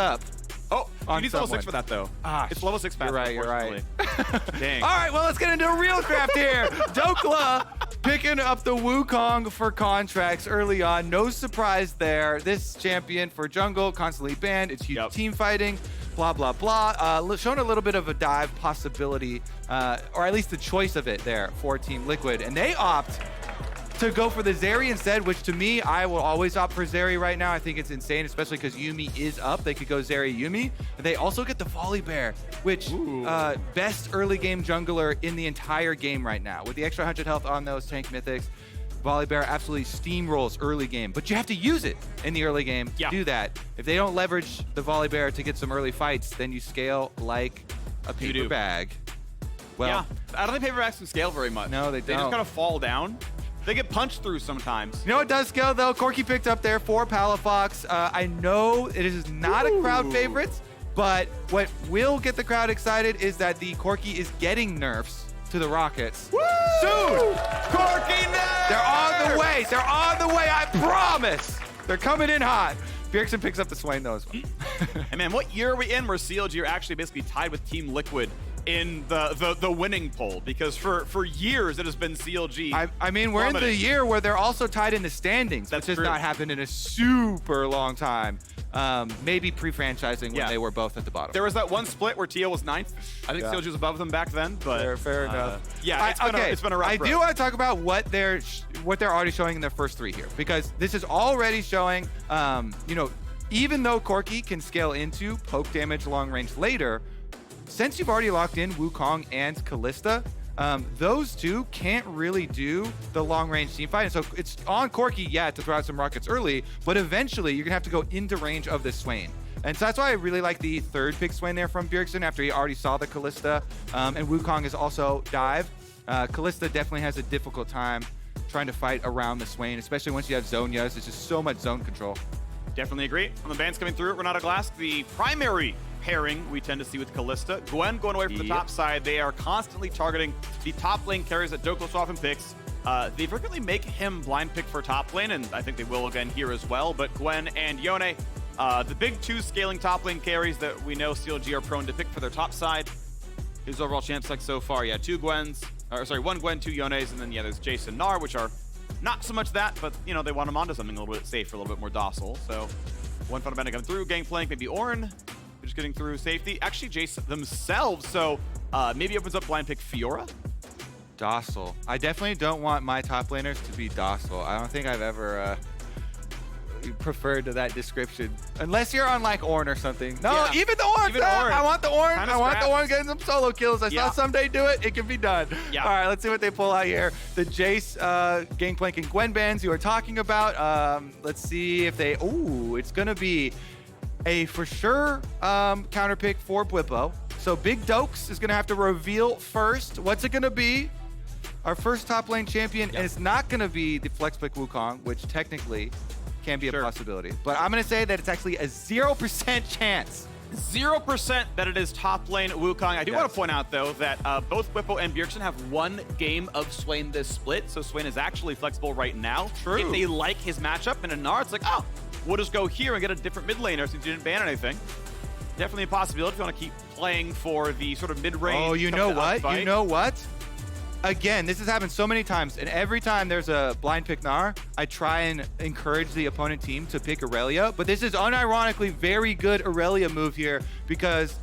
up. Oh, you need level 6 someone. for that, though. Ah, It's level 6 fast, you're right. Dang. All right, well, let's get into a real craft here. Dhokla picking up the Wukong for Contractz early on. No surprise there. This champion for jungle, constantly banned. It's huge team fighting, blah, blah, blah. Shown a little bit of a dive possibility, or at least the choice of it there for Team Liquid. And they opt to go for the Zeri instead, which to me, I will always opt for Zeri right now. I think it's insane, especially because Yuumi is up. They could go Zeri Yuumi. They also get the Volibear, which best early game jungler in the entire game right now. With the extra 100 health on those tank mythics, Volibear absolutely steamrolls early game, but you have to use it in the early game to do that. If they don't leverage the Volibear to get some early fights, then you scale like a paper bag. Well, yeah, I don't think paper bags can scale very much. No, they don't. They just kind of fall down. They get punched through sometimes. You know what does scale, though? Corki picked up there for Palafox. I know it is not a crowd favorite, but what will get the crowd excited is that the Corki is getting nerfs to the Rockets. Soon! Corki nerfs! They're on the way. They're on the way, I promise. They're coming in hot. Bjergsen picks up the swain, though, as well. And man, what year are we in where CLG are actually basically tied with Team Liquid in the winning poll? Because for years it has been CLG. I mean, we're in the year where they're also tied in the standings, which has not happened in a super long time. Maybe pre-franchising when they were both at the bottom. There was that one split where TL was 9th. I think CLG was above them back then, but fair enough. Yeah, it's been a rough road. I do want to talk about what they're already showing in their first 3 here, because this is already showing, you know, even though Corki can scale into poke damage long range later, since you've already locked in Wukong and Kalista, those two can't really do the long-range team fight. And so it's on Corki, to throw out some rockets early, but eventually you're going to have to go into range of this swain. And so that's why I really like the 3rd pick swain there from Bjergsen after he already saw the Kalista. And Wukong is also dive. Kalista definitely has a difficult time trying to fight around the swain, especially once you have Zonias. It's just so much zone control. Definitely agree. On the bans coming through, Renata Glass, the primary pairing we tend to see with Kalista. Gwen going away from the top side. They are constantly targeting the top lane carries that Dhokla so often picks. They frequently make him blind pick for top lane, and I think they will again here as well. But Gwen and Yone, the big 2 scaling top lane carries that we know CLG are prone to pick for their top side. His overall champ select so far, 2 Gwens, or sorry, 1 Gwen, 2 Yones, and then there's Jace and Gnar, which are not so much that, but you know, they want him onto something a little bit safer, a little bit more docile. So one fundamental coming through, Gangplank, maybe Ornn, just getting through safety. Actually, Jace themselves, so maybe opens up blind pick Fiora. Docile. I definitely don't want my top laners to be docile. I don't think I've ever preferred to that description. Unless you're on like Ornn or something. No, even the Ornn. I want the Ornn. I want the Ornn getting some solo kills. I saw someday do it. It can be done. All right, let's see what they pull out here. The Jace, Gangplank, and Gwen bans you were talking about. Let's see if they... Ooh, it's going to be a for sure counter pick for Bwipo. So Big Dokes is going to have to reveal first. What's it going to be? Our first top lane champion, and it's not going to be the flex pick Wukong, which technically can be a possibility. But I'm going to say that it's actually a 0% chance. 0% that it is top lane Wukong. I do want to point out, though, that both Bwipo and Bjergsen have 1 game of Swain this split, so Swain is actually flexible right now. True. If they like his matchup in a Gnar, it's like, oh, we'll just go here and get a different mid laner since you didn't ban anything. Definitely a possibility if you want to keep playing for the sort of mid-range. Oh, you know what? You know what? Again, this has happened so many times, and every time there's a blind pick Gnar, I try and encourage the opponent team to pick Aurelia, but this is unironically very good Aurelia move here because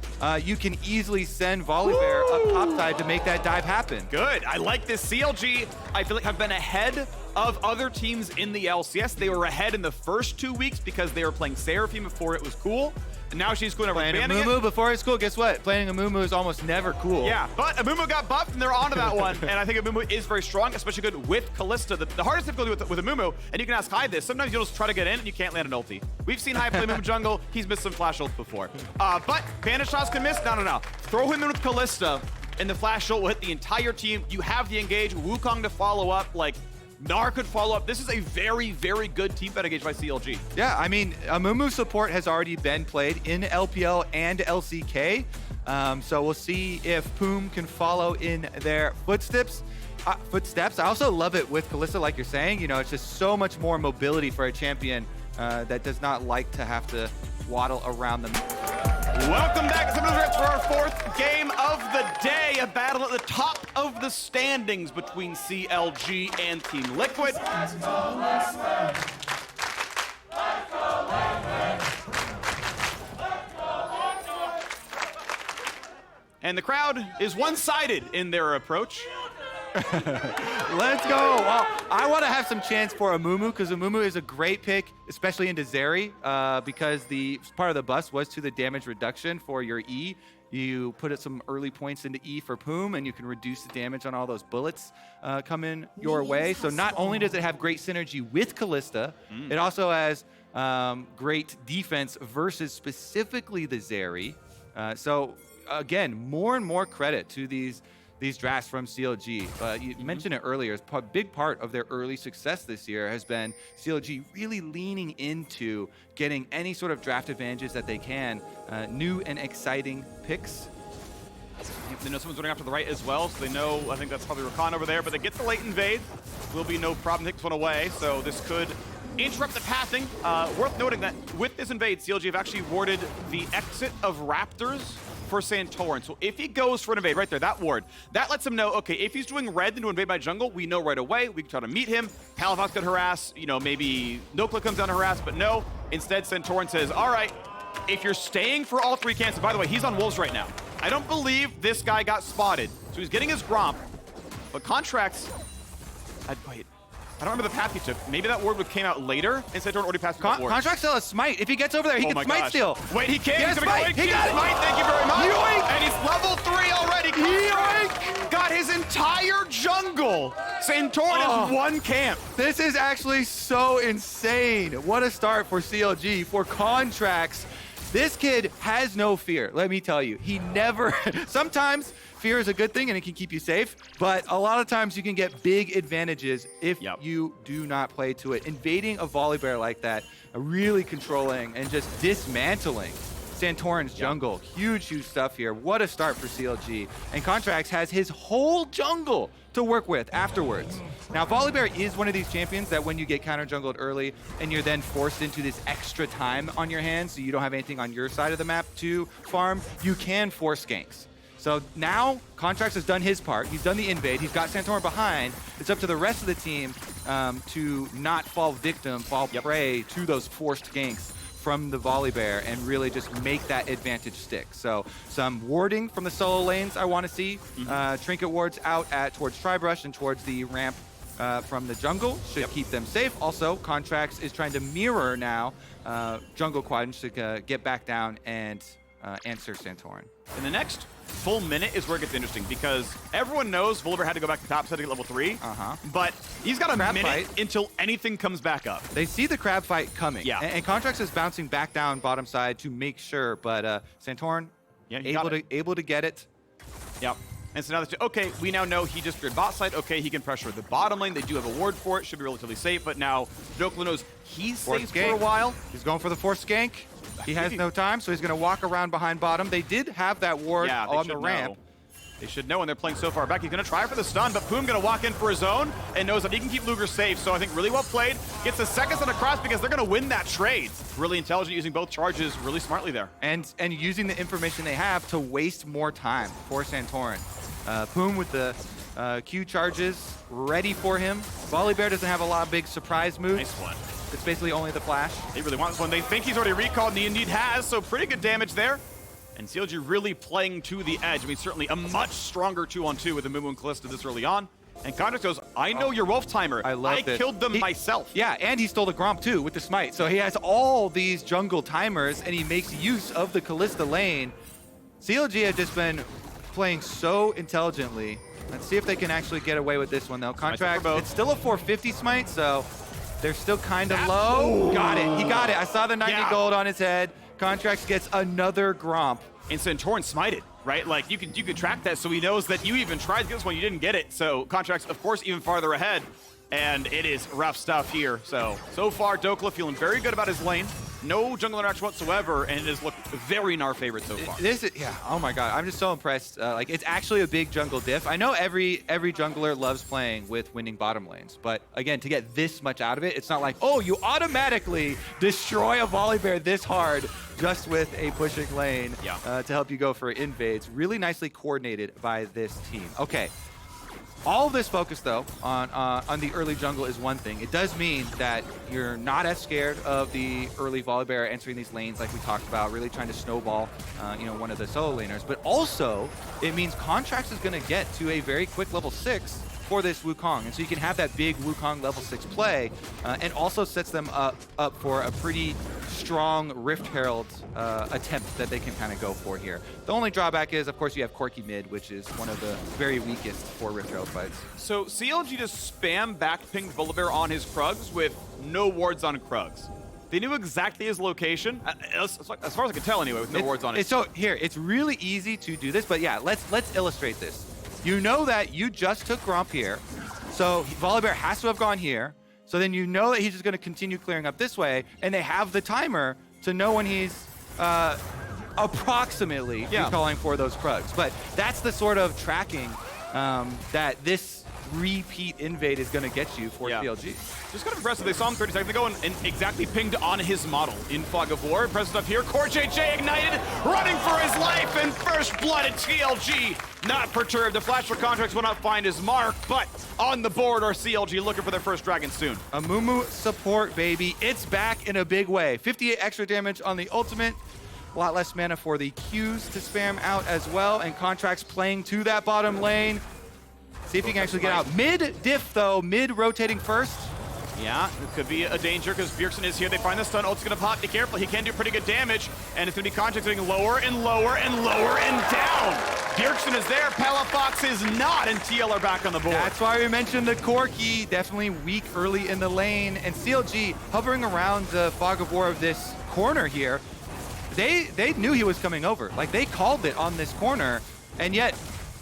you can easily send Volibear up topside to make that dive happen. Good. I like this. CLG, I feel like, have been ahead of other teams in the LCS. They were ahead in the first 2 weeks because they were playing Seraphine before it was cool. And now she's going to playing Amumu before it's cool. Guess what? Playing Amumu is almost never cool. Yeah, but Amumu got buffed and they're onto that one. And I think Amumu is very strong, especially good with Kalista. The hardest difficulty with Amumu, and you can ask Hyde this, sometimes you'll just try to get in and you can't land an ulti. We've seen Hyde play Amumu jungle. He's missed some flash ults before. But bandage shots can miss. No. Throw him in with Kalista and the flash ult will hit the entire team. You have the engage. Wukong to follow up. Like, Gnar could follow up. This is a very, very good team fight engaged by CLG. Yeah, I mean, Amumu support has already been played in LPL and LCK. So we'll see if Poome can follow in their footsteps. I also love it with Kalista, like you're saying. You know, it's just so much more mobility for a champion that does not like to have to waddle around them. Welcome back to for our fourth game of the day. A battle at the top of the standings between CLG and Team Liquid. And the crowd is one-sided in their approach. Let's go. Well, I want to have some chance for Amumu because Amumu is a great pick, especially into Zeri, because the part of the bus was to the damage reduction for your E. You put some early points into E for Poome, and you can reduce the damage on all those bullets coming your way. So not only does it have great synergy with Kalista, it also has great defense versus specifically the Zeri. So again, more and more credit to these drafts from CLG. You mentioned it earlier, a big part of their early success this year has been CLG really leaning into getting any sort of draft advantages that they can. New and exciting picks. They know someone's running after the right as well, so they know, I think that's probably Rakan over there, but they get the late invade. Will be no problem, takes one away, so this could interrupt the pathing. Worth noting that with this invade, CLG have actually warded the exit of Raptors for Santorin. So if he goes for an invade, right there, that ward, that lets him know, okay, if he's doing red into invade by jungle, we know right away, we can try to meet him. Palafox could harass, you know, maybe Dhokla comes down to harass, but no. Instead, Santorin says, all right, if you're staying for all three camps, by the way, he's on Wolves right now. I don't believe this guy got spotted. So he's getting his Gromp, but Contractz, wait, I don't remember the path he took. Maybe that ward came out later, and Santorin already passed that ward. Contractz still has smite. If he gets over there, he can smite still. Wait, he can. He's gonna smite. He got smite. Thank you very much. Yoink. And he's level 3 already. Yoink. Got his entire jungle. Santorin is one camp. This is actually so insane. What a start for CLG, for Contractz. This kid has no fear, let me tell you. He never, sometimes fear is a good thing and it can keep you safe, but a lot of times you can get big advantages if you do not play to it. Invading a Volibear like that, really controlling and just dismantling Santorin's jungle. Huge, huge stuff here. What a start for CLG. And Contractz has his whole jungle to work with afterwards. Now, Volibear is one of these champions that when you get counter jungled early and you're then forced into this extra time on your hands, so you don't have anything on your side of the map to farm, you can force ganks. So now Contractz has done his part. He's done the invade. He's got Santorin behind. It's up to the rest of the team to not fall victim, fall prey to those forced ganks from the Volibear and really just make that advantage stick. So some warding from the solo lanes I want to see. Trinket wards out towards Tribrush and towards the ramp from the jungle should keep them safe. Also, Contractz is trying to mirror now jungle quadrants to get back down and answer Santorin. In the next full minute is where it gets interesting because everyone knows Volibear had to go back to top side to get level 3, but he's got a minute until anything comes back up. They see the crab fight coming, and Contractz is bouncing back down bottom side to make sure, but Santorin able to get it. Yep. And so now, okay, we now know he just cleared bot side. Okay, he can pressure the bottom lane. They do have a ward for it. Should be relatively safe, but now Dhokla knows he's safe for a while. He's going for the forced gank. He has no time, so he's going to walk around behind bottom. They did have that ward on the ramp. They should know when they're playing so far back. He's going to try for the stun, but Poome going to walk in for his own and knows that he can keep Luger safe. So I think really well played. Gets the seconds on the cross because they're going to win that trade. Really intelligent, using both charges really smartly there. And using the information they have to waste more time for Santorin. Poome with the Q charges ready for him. Volibear doesn't have a lot of big surprise moves. Nice one. It's basically only the flash. They really want this one. They think he's already recalled, and he indeed has, so pretty good damage there. And CLG really playing to the edge. I mean, certainly a much stronger 2-on-2 with Amumu and Kalista this early on. And Contractz goes, I know your Wolf Timer. I killed them myself. Yeah, and he stole the Gromp too with the smite. So he has all these jungle timers, and he makes use of the Kalista lane. CLG have just been playing so intelligently. Let's see if they can actually get away with this one, though. Contractz, it's still a 450 smite, so they're still kind of low. Got it. He got it. I saw the 90 gold on his head. Contractz gets another Gromp. And Santorin smited, right? Like, you could track that, so he knows that you even tried to get this one, you didn't get it. So Contractz, of course, even farther ahead. And it is rough stuff here. So far, Dhokla feeling very good about his lane. no jungle interaction whatsoever, and it has looked very Gnar favorite so far. This is, yeah, oh my god, I'm just so impressed. Like, it's actually a big jungle diff. I know every jungler loves playing with winning bottom lanes, but again, to get this much out of it, it's not like, oh, you automatically destroy a Volibear this hard just with a pushing lane to help you go for invades. Really nicely coordinated by this team. Okay. All of this focus, though, on the early jungle is one thing. It does mean that you're not as scared of the early Volibear entering these lanes like we talked about, really trying to snowball, one of the solo laners. But also, it means Contractz is going to get to a very quick level 6 for this Wukong. And so you can have that big Wukong level 6 play, and also sets them up for a pretty strong Rift Herald attempt that they can kind of go for here. The only drawback is, of course, you have Corki mid, which is one of the very weakest for Rift Herald fights. So CLG just spam back-pinged Volibear on his Krugs with no wards on Krugs. They knew exactly his location, as far as I can tell anyway, with no wards on it. So here, it's really easy to do this, but yeah, let's illustrate this. You know that you just took Gromp here, so Volibear has to have gone here. So then you know that he's just going to continue clearing up this way, and they have the timer to know when he's approximately calling for those Krugs. But that's the sort of tracking that this repeat invade is going to get you for CLG. Just kind of impressive. They saw him 30 seconds ago and exactly pinged on his model in Fog of War. Impressive up here. CoreJJ ignited, running for his life, and first blood at CLG. Not perturbed. The flash for Contractz will not find his mark, but on the board are CLG looking for their first dragon soon. Amumu support, baby. It's back in a big way. 58 extra damage on the ultimate. A lot less mana for the Qs to spam out as well, and Contractz playing to that bottom lane. See if he can actually get out. Mid-diff, though. Mid-rotating first. Yeah, it could be a danger because Bjergsen is here. They find the stun. Ult's going to pop. Be careful. He can do pretty good damage. And it's going to be Contractz getting lower and lower and lower and down. Bjergsen is there. Palafox is not. And TL are back on the board. That's why we mentioned the Corki. Definitely weak early in the lane. And CLG hovering around the Fog of War of this corner here. They knew he was coming over. Like, they called it on this corner. And yet,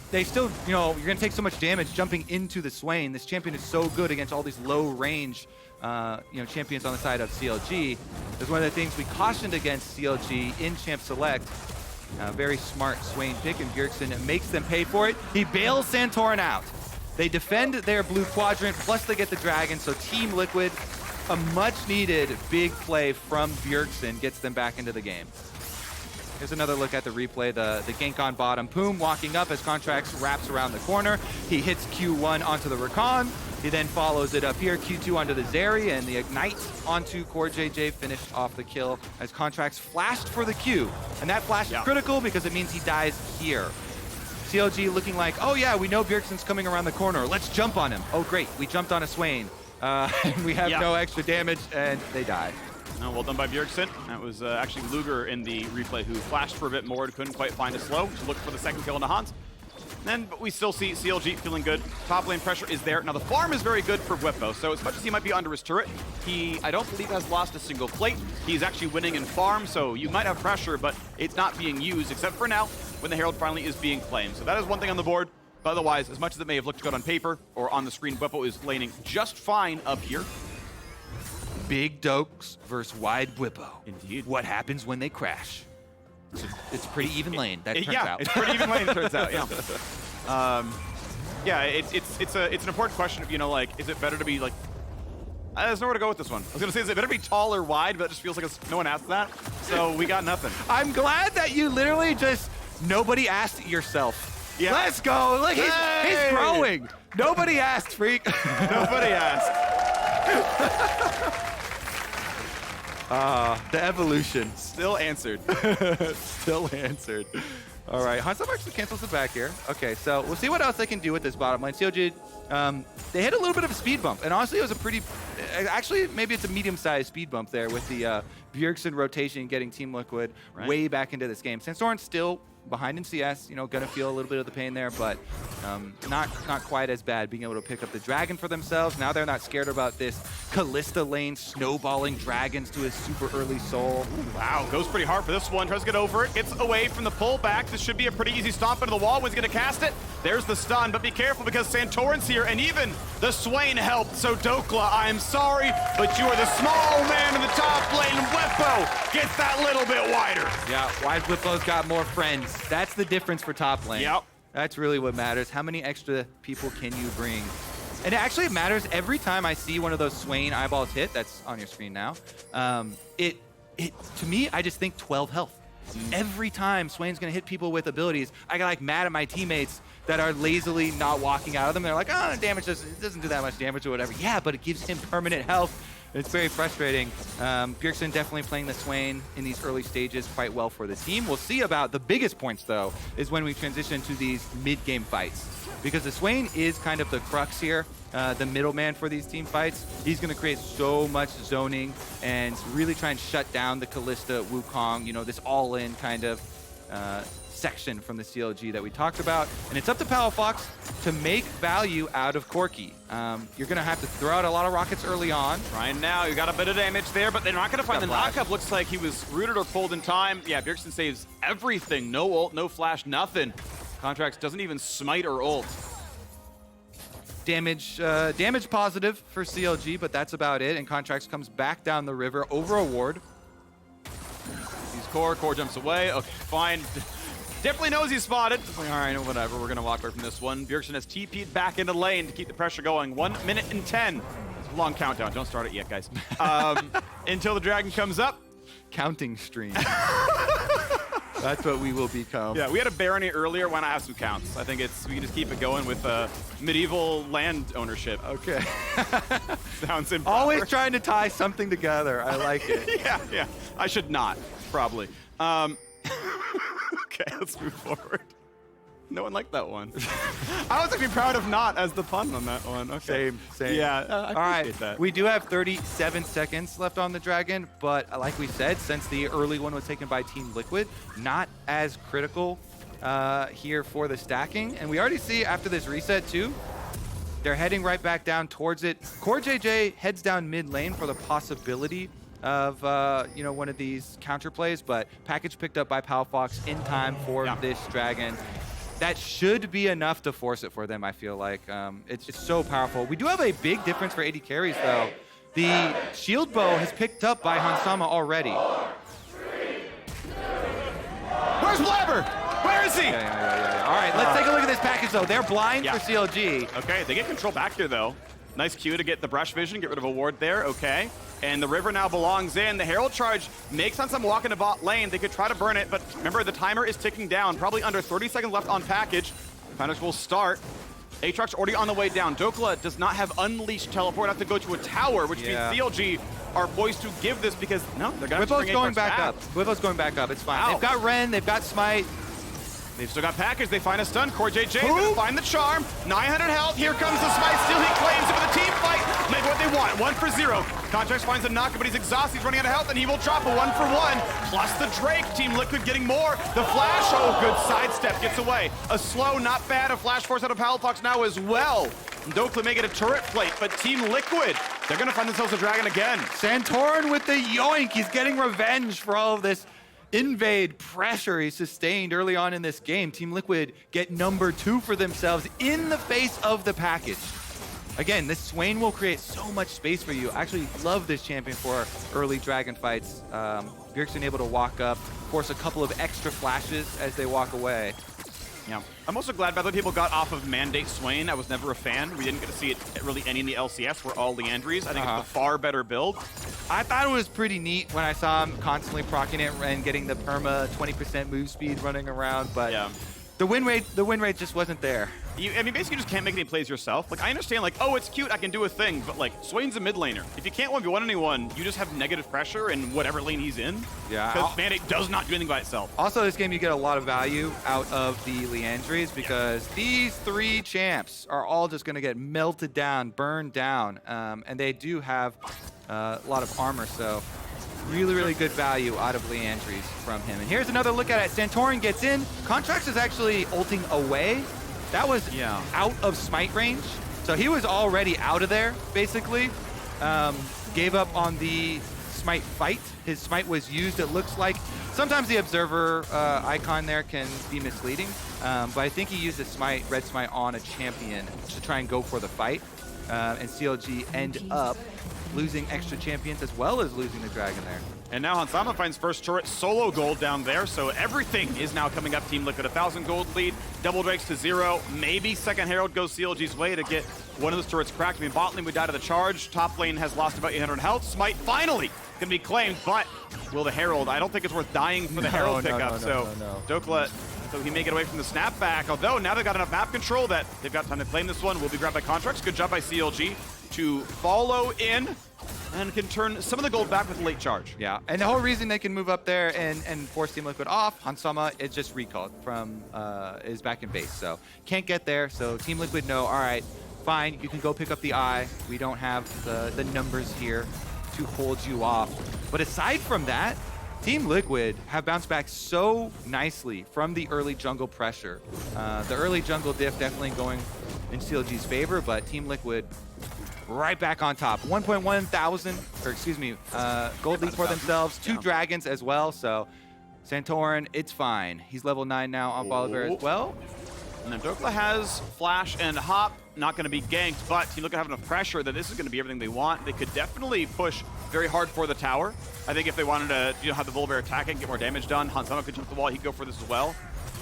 they still, you're going to take so much damage jumping into the Swain. This champion is so good against all these low-range, champions on the side of CLG. That's one of the things we cautioned against CLG in Champ Select. Very smart Swain pick, and Bjergsen makes them pay for it. He bails Santorin out. They defend their blue quadrant, plus they get the dragon, so Team Liquid, a much-needed big play from Bjergsen, gets them back into the game. Here's another look at the replay, the gank on bottom. Poome walking up as Contractz wraps around the corner. He hits Q1 onto the Rakan. He then follows it up here, Q2 onto the Zeri, and the Ignite onto CoreJJ finished off the kill as Contractz flashed for the Q. And that flash is critical because it means he dies here. CLG looking like, oh yeah, we know Bjergsen's coming around the corner. Let's jump on him. Oh great, we jumped on a Swain. And we have no extra damage, and they die. Oh, well done by Bjergsen. That was actually Luger in the replay who flashed for a bit more and couldn't quite find a slow. Just looking for the second kill on the Hans. But we still see CLG feeling good. Top lane pressure is there. Now the farm is very good for Bwipo, so as much as he might be under his turret, he, I don't believe, has lost a single plate. He's actually winning in farm, so you might have pressure, but it's not being used, except for now, when the Herald finally is being claimed. So that is one thing on the board. But otherwise, as much as it may have looked good on paper or on the screen, Bwipo is laning just fine up here. Big Dokes versus wide Bwipo. Indeed. What happens when they crash? It's a pretty even lane, that turns out. It's pretty even lane, it turns out, it's an important question of, is it better to be, there's nowhere to go with this one. I was going to say, is it better to be tall or wide, but it just feels like no one asked that, so we got nothing. I'm glad that you literally just, nobody asked yourself. Yeah. Let's go. Look, he's growing. Nobody asked, Phreak. Nobody asked. The evolution. Still answered. Still answered. All right, Hansel actually cancels it back here. Okay, so we'll see what else they can do with this bottom lane. CLG, they hit a little bit of a speed bump, and honestly, it was a pretty, actually, maybe it's a medium-sized speed bump there with the Bjergsen rotation getting Team Liquid way back into this game. Santorin still behind in CS, gonna feel a little bit of the pain there, but not quite as bad being able to pick up the dragon for themselves. Now they're not scared about this Kalista lane snowballing dragons to his super early soul. Ooh, wow, goes pretty hard for this one. Tries to get over it, gets away from the pullback. This should be a pretty easy stomp into the wall. He's gonna cast it. There's the stun, but be careful because Santorin's here, and even the Swain helped. So Dhokla, I am sorry, but you are the small man in the top lane. Bwipo gets that little bit wider. Yeah, wide Bwipo's got more friends. That's the difference for top lane. Yep. That's really what matters. How many extra people can you bring? And actually, it matters every time I see one of those Swain eyeballs hit. That's on your screen now. To me, I just think 12 health. Every time Swain's gonna hit people with abilities, I get like mad at my teammates that are lazily not walking out of them. They're like, oh, damage doesn't do that much damage or whatever. Yeah, but it gives him permanent health. It's very frustrating. Bjergsen definitely playing the Swain in these early stages quite well for the team. We'll see about the biggest points, though, is when we transition to these mid-game fights. Because the Swain is kind of the crux here, the middleman for these team fights. He's going to create so much zoning and really try and shut down the Kalista, Wukong, you know, this all-in kind of section from the CLG that we talked about. And it's up to Palafox to make value out of Corki. You're going to have to throw out a lot of rockets early on. Trying now. You got a bit of damage there, but they're not going to find the knockup. Looks like he was rooted or pulled in time. Yeah, Bjergsen saves everything. No ult, no flash, nothing. Contractz doesn't even smite or ult. Damage positive for CLG, but that's about it. And Contractz comes back down the river over a ward. He's Core jumps away. Okay, fine. Definitely knows he's spotted. Just like, all right, whatever. We're going to walk away from this one. Bjergsen has TP'd back into lane to keep the pressure going. 1 minute and 10. It's a long countdown. Don't start it yet, guys. Until the dragon comes up. Counting stream. That's what we will become. Yeah, we had a barony earlier. Why not have some counts? I think we can just keep it going with medieval land ownership. Okay. Sounds improper. Always trying to tie something together. I like it. Yeah. I should not, probably. Okay, let's move forward. No one liked that one. I was actually proud of not as the pun on that one. Okay. Same. Yeah, I appreciate that. We do have 37 seconds left on the dragon, but like we said, since the early one was taken by Team Liquid, not as critical here for the stacking. And we already see after this reset too, they're heading right back down towards it. CoreJJ heads down mid lane for the possibility of one of these counter plays, but package picked up by Palafox in time for this dragon. That should be enough to force it for them, I feel like. It's so powerful. We do have a big difference for AD carries, though. The shield bow has picked up by Hansama already. Where's Blabber? Where is he? Yeah. All right, let's take a look at this package, though. They're blind for CLG. Okay, they get control back here, though. Nice Q to get the brush vision, get rid of a ward there, okay. And the river now belongs in. The Herald Charge makes Hansama walk into bot lane. They could try to burn it, but remember, the timer is ticking down. Probably under 30 seconds left on package. Package will start. Aatrox already on the way down. Dhokla does not have unleashed teleport. Have to go to a tower, which means CLG are poised to give this because, no, they're going to bring going back up. Bwipo's going back up. It's fine. Wow. They've got Ren. They've got Smite. They've still got package. They find a stun. CoreJJ gonna find the charm. 900 health. Here comes the smite. Still he claims it with a team fight. Make what they want. 1 for 0. Contractz finds a knock, but he's exhausted. He's running out of health, and he will drop a 1 for 1. Plus the Drake. Team Liquid getting more. The flash. Oh, good sidestep. Gets away. A slow, not bad. A flash force out of Palafox now as well. Dhokla make it a turret plate, but Team Liquid, they're gonna find themselves a dragon again. Santorin with the yoink. He's getting revenge for all of this invade pressure he sustained early on in this game. Team Liquid get number 2 for themselves in the face of the package. Again, this Swain will create so much space for you. I actually love this champion for early dragon fights. Bjergsen able to walk up, force a couple of extra flashes as they walk away. Yeah. I'm also glad by the way people got off of Mandate Swain. I was never a fan. We didn't get to see it really any in the LCS. We're all Leandries. I think it's a far better build. I thought it was pretty neat when I saw him constantly proccing it and getting the perma 20% move speed running around, but the win rate just wasn't there. I mean, basically you just can't make any plays yourself. Like, I understand, like, oh, it's cute, I can do a thing, but, like, Swain's a mid laner. If you can't 1v1 anyone, you just have negative pressure in whatever lane he's in. Yeah. Because Mandate does not do anything by itself. Also, this game, you get a lot of value out of the Leandries because these 3 champs are all just going to get melted down, burned down, and they do have a lot of armor, so really good value out of Leandries from him. And here's another look at it. Santorin gets in. Contractz is actually ulting away. That was out of smite range. So he was already out of there, basically. Gave up on the smite fight. His smite was used, it looks like. Sometimes the observer icon there can be misleading. But I think he used a smite, red smite on a champion to try and go for the fight. And CLG end up losing extra champions as well as losing the dragon there. And now Hansama finds first turret, solo gold down there, so everything is now coming up Team Liquid. 1,000 gold lead, double breaks to 0. Maybe second Herald goes CLG's way to get one of those turrets cracked. I mean, bot lane would die to the charge. Top lane has lost about 800 health. Smite finally can be claimed, but will the Herald? I don't think it's worth dying for the Herald pickup. Dhokla, so he may get away from the snapback, although now they've got enough map control that they've got time to claim this one. Will be grabbed by Contractz. Good job by CLG to follow in and can turn some of the gold back with a late charge. Yeah, and the whole reason they can move up there and force Team Liquid off, Hansama is just recalled from, is back in base. So can't get there, so Team Liquid know, all right, fine, you can go pick up the eye. We don't have the numbers here to hold you off. But aside from that, Team Liquid have bounced back so nicely from the early jungle pressure. The early jungle diff definitely going in CLG's favor, but Team Liquid right back on top. 1.1 thousand, or excuse me, gold lead for themselves. 2 dragons as well, so Santorin, it's fine. He's level 9 now on Volibear as well. And then Dhokla has flash and hop, not going to be ganked, but Team Liquid have enough pressure that this is going to be everything they want. They could definitely push very hard for the tower. I think if they wanted to have the Volibear attack and get more damage done, Hansama could jump the wall, he'd go for this as well.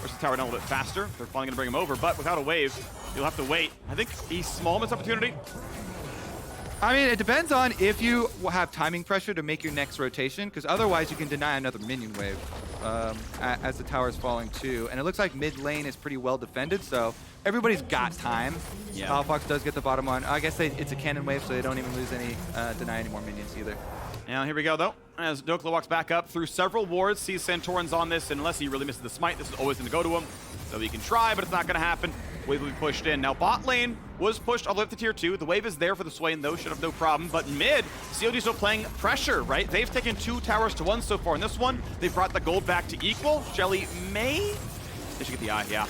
Versus the tower down a little bit faster. They're finally going to bring him over, but without a wave, you'll have to wait. I think a small missed opportunity. I mean, it depends on if you have timing pressure to make your next rotation, because otherwise you can deny another minion wave as the tower is falling too. And it looks like mid lane is pretty well defended, so everybody's got time. Yeah. Palafox does get the bottom one. I guess it's a cannon wave, so they don't even lose any, deny any more minions either. Now here we go though, as Dhokla walks back up through several wards, sees Santorin's on this, and unless he really misses the smite, this is always going to go to him. So he can try, but it's not going to happen. Wave will be pushed in. Now bot lane was pushed all the way up to tier 2. The wave is there for the swain though, should have no problem. But mid, CLG still playing pressure, right? They've taken 2 towers to 1 so far. In this one, they've brought the gold back to equal. Shelly may, they should get the eye, yeah.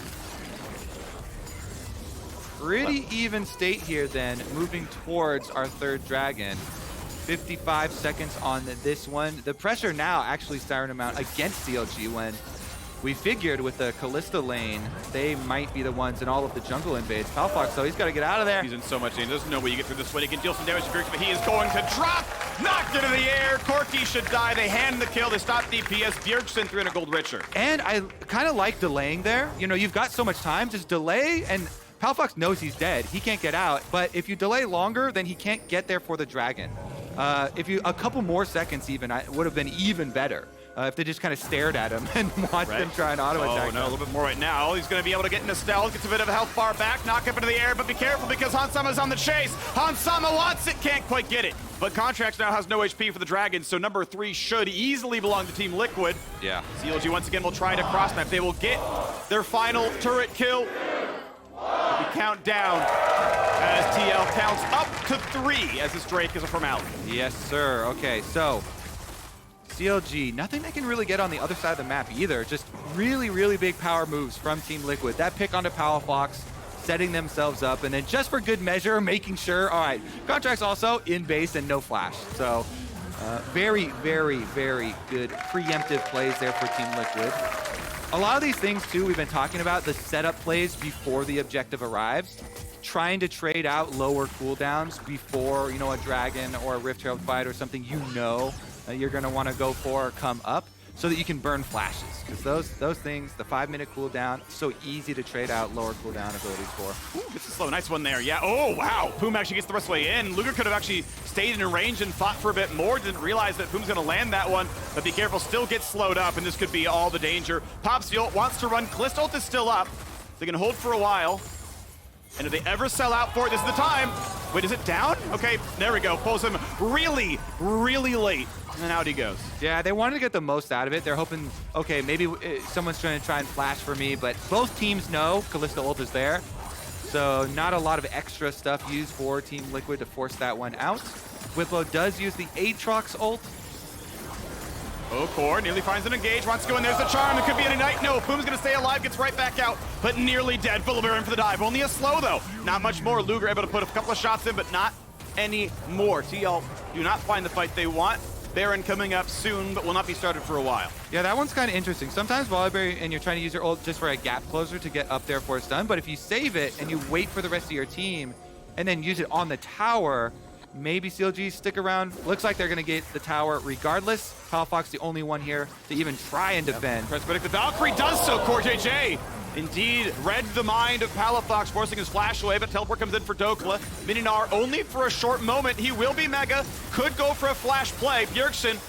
Pretty even state here then, moving towards our 3rd dragon. 55 seconds on this one. The pressure now actually starting to mount against CLG when we figured with the Kalista lane, they might be the ones in all of the jungle invades. Palafox, though, he's got to get out of there. He's in so much danger. There's no way you get through this one. He can deal some damage to Phreak, but he is going to drop. Knocked into the air. Corki should die. They hand the kill. They stop DPS. Bjergsen 300 gold richer. And I kind of like delaying there. You know, you've got so much time. Just delay, and Palafox knows he's dead. He can't get out. But if you delay longer, then he can't get there for the dragon. If you a couple more seconds even, it would have been even better. If they just kind of stared at him and watched him try and auto-attack. Oh, no, a little bit more right now. He's going to be able to get into stealth, gets a bit of a health bar back, knock up into the air, but be careful because Hansama's on the chase. Hansama wants it, can't quite get it. But Contractz now has no HP for the Dragons, so number 3 should easily belong to Team Liquid. Yeah. CLG once again will try to cross-map. They will get their final turret kill. We count down as TL counts up to 3 as this Drake is a formality. Yes, sir. Okay, so CLG, nothing they can really get on the other side of the map either. Just really, really big power moves from Team Liquid. That pick onto Palafox, setting themselves up, and then just for good measure, making sure, all right, Contractz also in base and no flash. So very, very, very good preemptive plays there for Team Liquid. A lot of these things, too, we've been talking about, the setup plays before the objective arrives, trying to trade out lower cooldowns before, you know, a Dragon or a Rift Herald fight or something you're going to want to go for come up so that you can burn flashes. Because those things, the 5-minute cooldown, so easy to trade out lower cooldown abilities for. Ooh, this is slow. Nice one there. Yeah. Oh, wow. Poome actually gets the rest of the way in. Luger could have actually stayed in range and fought for a bit more. Didn't realize that Poome's going to land that one. But be careful. Still gets slowed up, and this could be all the danger. Pop's ult wants to run. Kalista ult is still up. They can hold for a while. And if they ever sell out for it, this is the time. Wait, is it down? Okay, there we go. Pulls him really, really late. And out he goes. Yeah, they wanted to get the most out of it. They're hoping, okay, maybe someone's trying to try and flash for me, but both teams know Kalista ult is there. So not a lot of extra stuff used for Team Liquid to force that one out. Bwipo does use the Aatrox ult. Oh, Core nearly finds an engage, wants to go in, there's the charm, it could be any night. No, Poome's gonna stay alive, gets right back out, but nearly dead. Volibear in for the dive, only a slow though. Not much more, Luger able to put a couple of shots in, but not any more. TL do not find the fight they want. Baron coming up soon, but will not be started for a while. Yeah, that one's kind of interesting. Sometimes Volibear and you're trying to use your ult just for a gap closer to get up there for a stun, but if you save it and you wait for the rest of your team and then use it on the tower, Maybe CLG stick around. Looks like they're going to get the tower regardless. Palafox the only one here to even try and defend. Press predict the Valkyrie does so. CoreJJ indeed read the mind of Palafox, forcing his flash away, but teleport comes in for Dhokla. Gnar only for a short moment. He will be mega. Could go for a flash play. Bjergsen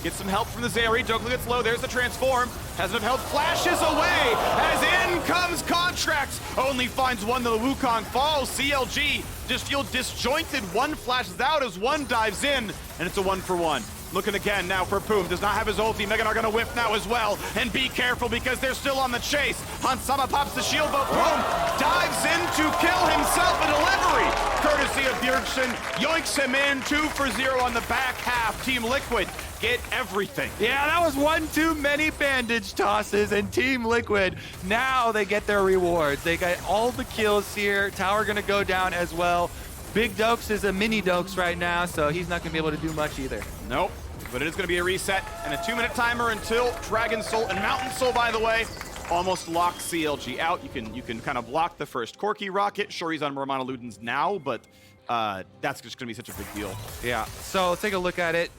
gets some help from the Zeri. Dhokla gets low. There's the transform. Has enough health. Flashes away as in comes Contractz. Only finds one. The Wukong falls. CLG just feel disjointed. One flashes out as one dives in, and it's a 1-for-1. Looking again now for Poome. Does not have his ulti. Gnar gonna whip now as well. And be careful because they're still on the chase. Hansama pops the shield, but Poome dives in to kill himself. A delivery courtesy of Bjergsen. Yoinks him in. 2-for-0 on the back half. Team Liquid get everything. Yeah, that was one too many bandage tosses, and Team Liquid, now they get their rewards. They got all the kills here. Tower gonna go down as well. Big Dokes is a mini Dokes right now, so he's not gonna be able to do much either. Nope, but it is gonna be a reset and a 2-minute timer until Dragon Soul and Mountain Soul, by the way, almost lock CLG out. You can kind of block the first Corki rocket. Sure, he's on Romana Ludens now, but that's just gonna be such a big deal. Yeah, so let's take a look at it.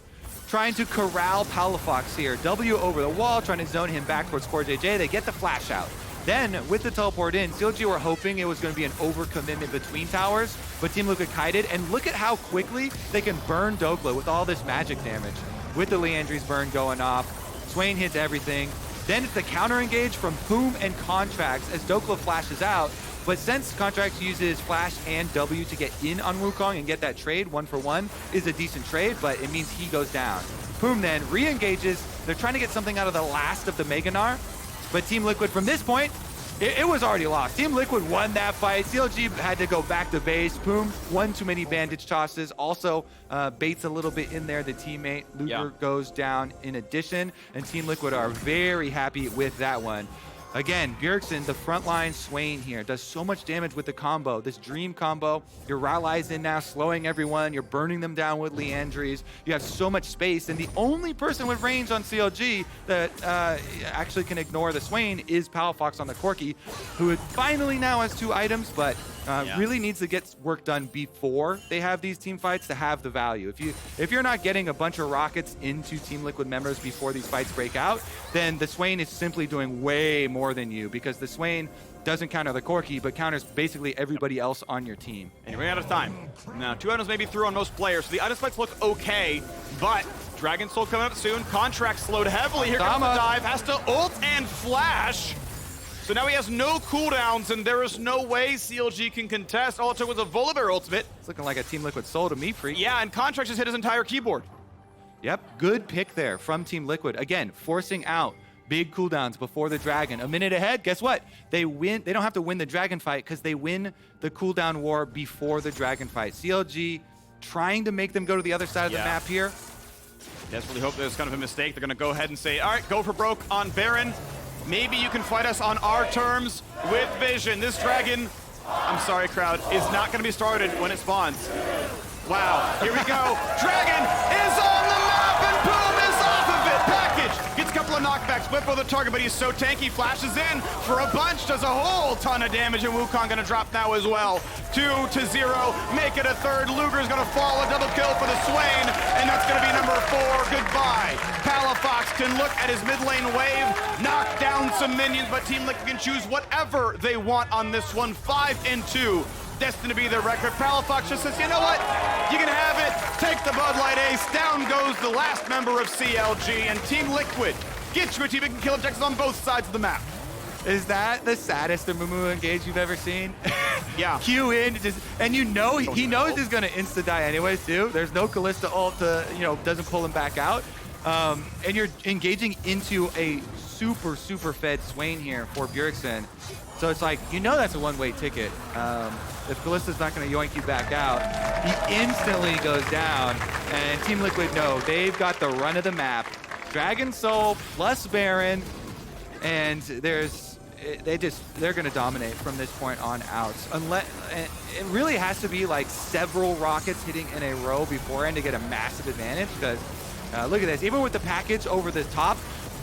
Trying to corral Palafox here. W over the wall, trying to zone him back towards CoreJJ. They get the flash out. Then, with the teleport in, CLG were hoping it was going to be an overcommitment between towers, but Team Liquid kited, and look at how quickly they can burn Dhokla with all this magic damage. With the Liandry's burn going off, Swain hits everything. Then it's the counter engage from Poome and Contractz as Dhokla flashes out, but since Contractz uses flash and W to get in on Wukong and get that trade, 1-for-1 is a decent trade, but it means he goes down. Poome then re-engages. They're trying to get something out of the last of the Gnar. But Team Liquid, from this point, it was already lost. Team Liquid won that fight. CLG had to go back to base. Poome, one too many bandage tosses. Also, baits a little bit in there. The teammate, Luger, goes down in addition. And Team Liquid are very happy with that one. Again, Bjergsen, the frontline swain here, does so much damage with the combo. This dream combo, your Rally's in now, slowing everyone. You're burning them down with Liandry's. You have so much space, and the only person with range on CLG that actually can ignore the swain is Palafox on the Corki, who finally now has 2 items, but really needs to get work done before they have these team fights to have the value. If you're not getting a bunch of rockets into Team Liquid members before these fights break out, then the swain is simply doing way more than you, because the swain doesn't counter the Corki, but counters basically everybody else on your team. And you're running out of time. Now, 2 items may be through on most players, so the item spikes look okay, but Dragon Soul coming up soon. Contractz slowed heavily. Here comes the dive. Has to ult and flash. So now he has no cooldowns, and there is no way CLG can contest. All it took was a Volibear ultimate. It's looking like a Team Liquid soul to me, Phreak. Yeah, and Contractz just hit his entire keyboard. Yep, good pick there from Team Liquid. Again, forcing out big cooldowns before the dragon. A minute ahead, guess what? They win. They don't have to win the dragon fight because they win the cooldown war before the dragon fight. CLG trying to make them go to the other side of the map here. Desperately hope there's kind of a mistake. They're going to go ahead and say, all right, go for broke on Baron. Maybe you can fight us on our terms with Vision. This dragon, I'm sorry, crowd, is not going to be started when it spawns. Wow, here we go. Dragon is on the map, and Poome is off of it. Package gets a couple of knockbacks. Bwipo the target, but he's so tanky. Flashes in for a bunch, does a whole ton of damage, and Wukong going to drop now as well. 2-0, make it a third. Luger's going to fall, a double kill for the swain, and that's going to be number 4. Goodbye. Palafox can look at his mid lane wave, knock down some minions, but Team Liquid can choose whatever they want on this one. 5-2. Destined to be their record. Palafox just says, you know what? You can have it. Take the Bud Light Ace. Down goes the last member of CLG, and Team Liquid gets you a team that can kill objectives on both sides of the map. Is that the saddest Amumu engage you've ever seen? Yeah. Q in, and you know he knows he's gonna insta die anyways too. There's no Kalista ult to, doesn't pull him back out. And you're engaging into a super fed swain here for Bjergsen. So it's like, that's a one-way ticket. If Kalista's not going to yoink you back out, he instantly goes down. And Team Liquid, no, they've got the run of the map. Dragon Soul plus Baron, and they're going to dominate from this point on out. Unless it really has to be like several rockets hitting in a row beforehand to get a massive advantage. Because look at this, even with the package over the top,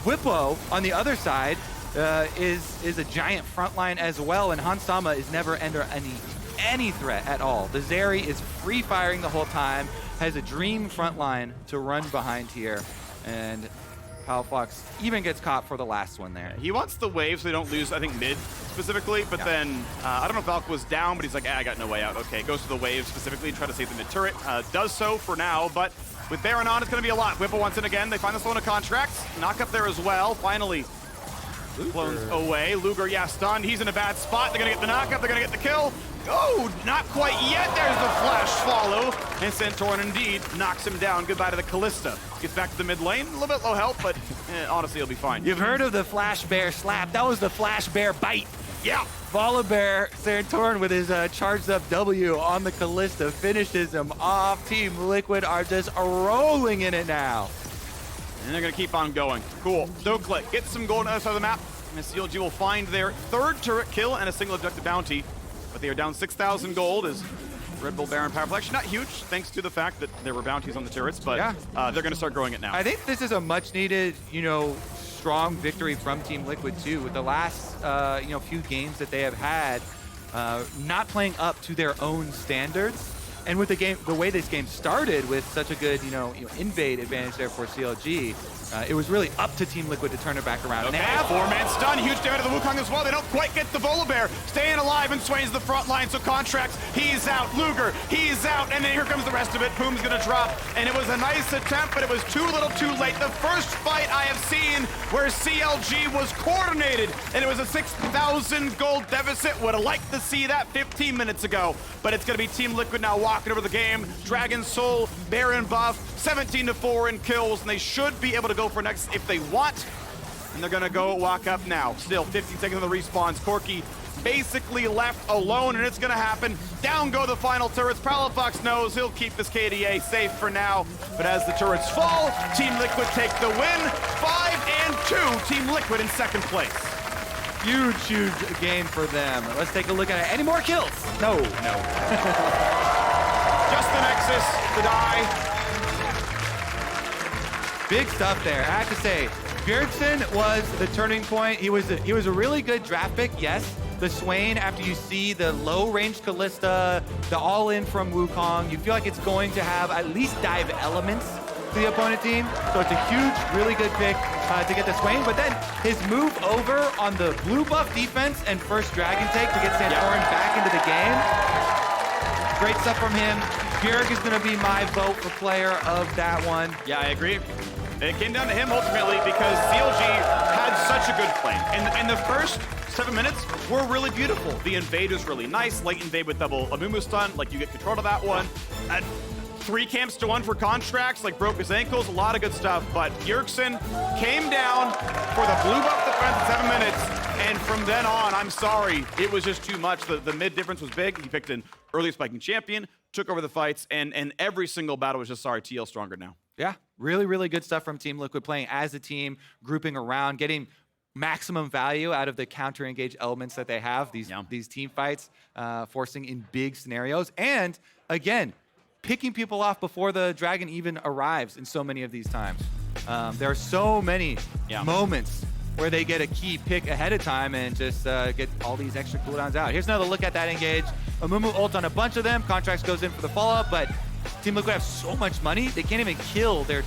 Bwipo on the other side is a giant front line as well, and Hansama is never under any any threat at all. The Zeri is free firing the whole time, has a dream front line to run behind here, and Palafox even gets caught for the last one there. He wants the wave so they don't lose, I think, mid specifically, but then, I don't know if Valk was down, but he's like, I got no way out. Okay, goes to the wave specifically, try to save the mid turret. Does so for now, but with Baron on, it's going to be a lot. Bwipo wants in again. They find this one of Contractz. Knock up there as well. Finally, blown away. Luger, yeah, stunned. He's in a bad spot. They're going to get the knockup. They're going to get the kill. Oh, not quite yet. There's the flash follow. And Santorin indeed knocks him down. Goodbye to the Kalista. Gets back to the mid lane. A little bit low health, but honestly, he'll be fine. You've heard of the Flash Bear slap. That was the Flash Bear bite. Yeah. Volibear, Santorin with his charged up W on the Kalista finishes him off. Team Liquid are just rolling in it now. And they're going to keep on going. Cool. Dhokla gets some gold on the other side of the map. And CLG will find their third turret kill and a single objective bounty. But they are down 6,000 gold as Red Bull Baron power flex. Not huge, thanks to the fact that there were bounties on the turrets, but they're going to start growing it now. I think this is a much needed, strong victory from Team Liquid too. With the last, few games that they have had, not playing up to their own standards. And with the way this game started with such a good, invade advantage there for CLG, it was really up to Team Liquid to turn it back around. Okay, four-man stun, huge damage to the Wukong as well. They don't quite get the Volibear. Staying alive, and Swain's the front line, so Contractz, he's out. Luger, he's out, and then here comes the rest of it. Poome's gonna drop, and it was a nice attempt, but it was too little too late. The first fight I have seen where CLG was coordinated, and it was a 6,000 gold deficit. Would have liked to see that 15 minutes ago, but it's gonna be Team Liquid now walking over the game. Dragon Soul, Baron buff, 17-4 in kills, and they should be able to go for next if they want. And they're gonna go walk up now. Still 15 seconds on the respawns. Corki basically left alone, and it's gonna happen. Down go the final turrets. Palafox knows he'll keep this KDA safe for now. But as the turrets fall, Team Liquid take the win. 5-2, Team Liquid in second place. Huge game for them. Let's take a look at it. Any more kills? No. Just the Nexus to die. Big stuff there. I have to say, Bjergsen was the turning point. He was a really good draft pick, yes. The Swain, after you see the low-range Kalista, the all-in from Wukong, you feel like it's going to have at least dive elements to the opponent team. So it's a huge, really good pick to get the Swain. But then his move over on the blue buff defense and first dragon take to get Santorin back into the game. Great stuff from him. Bjerg is going to be my vote for player of that one. Yeah, I agree. It came down to him ultimately because CLG had such a good plane. And the first 7 minutes were really beautiful. The invade was really nice. Late invade with double Amumu stun, like you get control of that one. And 3 camps to 1 for Contractz, like broke his ankles, a lot of good stuff. But Bjergsen came down for the blue buff defense in 7 minutes. And from then on, I'm sorry, it was just too much. The mid difference was big. He picked an early spiking champion, took over the fights, and every single battle was just, sorry, TL stronger now. Yeah, really good stuff from Team Liquid, playing as a team, grouping around, getting maximum value out of the counter-engage elements that they have, these team fights, forcing in big scenarios. And, again, picking people off before the dragon even arrives in so many of these times. There are so many moments where they get a key pick ahead of time and just get all these extra cooldowns out. Here's another look at that engage. Amumu ult on a bunch of them. Contractz goes in for the follow-up, but Team Liquid have so much money, they can't even kill their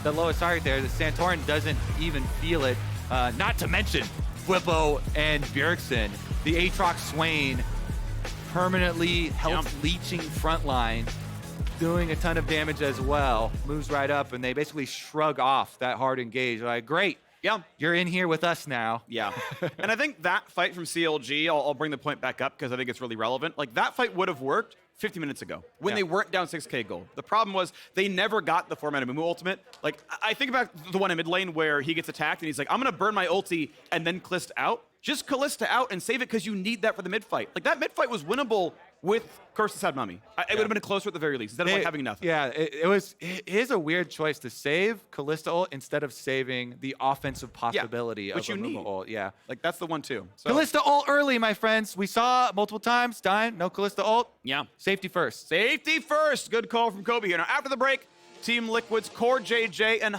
the lowest target there. The Santorin doesn't even feel it. Not to mention Bwipo and Bjergsen. The Aatrox Swain permanently health leeching front line, doing a ton of damage as well. Moves right up, and they basically shrug off that hard engage. They're like, great. Yeah. You're in here with us now. Yeah. And I think that fight from CLG, I'll bring the point back up because I think it's really relevant. Like, that fight would have worked 50 minutes ago when they weren't down 6k gold. The problem was they never got the 4-mana Amumu ultimate. Like, I think about the one in mid lane where he gets attacked and he's like, I'm going to burn my ulti and then Kalista out. Just Kalista out and save it because you need that for the mid fight. Like, that mid fight was winnable with Curse Sad Mummy. It would have been closer at the very least instead of like having nothing. Yeah, it is a weird choice to save Kalista ult instead of saving the offensive possibility of Amumu ult. Yeah, like that's the one too. So. Kalista ult early, my friends. We saw multiple times. Stein, no Kalista ult. Yeah. Safety first. Safety first. Good call from Kobe here. Now after the break, Team Liquid's CoreJJ and